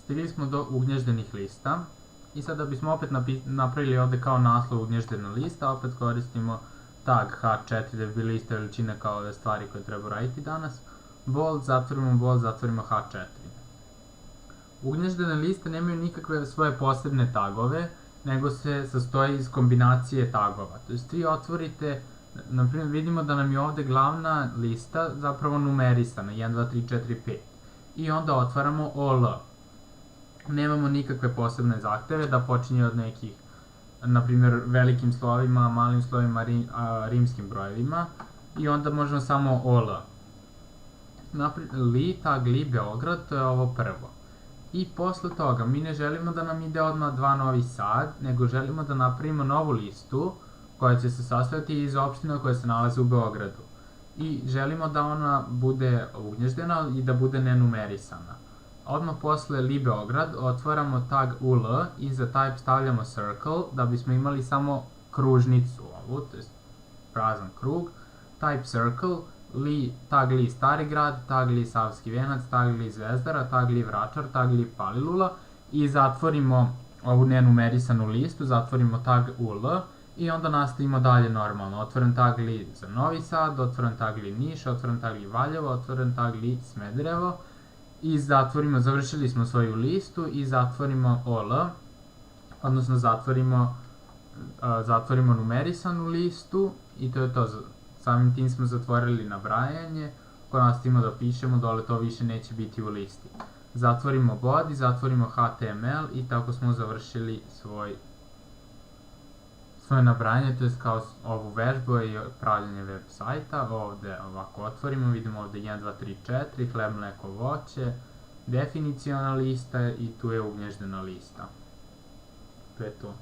Stigli smo do ugnježdenih lista i sada bismo opet napravili ovde kao naslov ugnježdena lista, opet koristimo tag H4 da bi bili iste veličine kao ove stvari koje treba raditi danas. Bold, zatvorimo H4. Ugnježdene liste nemaju nikakve svoje posebne tagove, nego se sastoji iz kombinacije tagova. To jest vi otvorite, naprimjer vidimo da nam je ovde glavna lista zapravo numerisana, 1, 2, 3, 4, 5. I onda otvaramo OL. Nemamo nikakve posebne zahteve da počinje od nekih, naprimjer velikim slovima, malim slovima, rimskim brojevima. I onda možemo samo OL. Tag li Beograd, to je ovo prvo. I posle toga mi ne želimo da nam ide odmah dva Novi Sad, nego želimo da napravimo novu listu koja će se sastojati iz opština koje se nalaze u Beogradu. I želimo da ona bude ugnježdena i da bude nenumerisana. Odmah posle li Beograd otvaramo tag UL i za type stavljamo circle da bismo imali samo kružnicu ovu, to je prazan krug. Type circle, tag li Stari grad, tag li Savski venac, tag li Zvezdara, tag li Vračar, tag li Palilula i zatvorimo ovu nenumerisanu listu, zatvorimo tag UL i onda nastavimo dalje normalno. Otvoren tag li za Novi Sad, otvoren tag li Niš, otvoren tag li Valjevo, otvoren tag li Smederevo i završili smo svoju listu i zatvorimo OL, odnosno zatvorimo numerisanu listu i to je to. Samim tim smo zatvorili nabrajanje, ako nastavimo da pišemo, dole to više neće biti u listi. Zatvorimo body, zatvorimo HTML i tako smo završili svoje nabrajanje, to je kao ovu vežbu i pravljanje web sajta. Ovde ovako otvorimo, vidimo ovde 1, 2, 3, 4, hleb, mleko, voće, definiciona lista i tu je ugnježdena lista. To je to.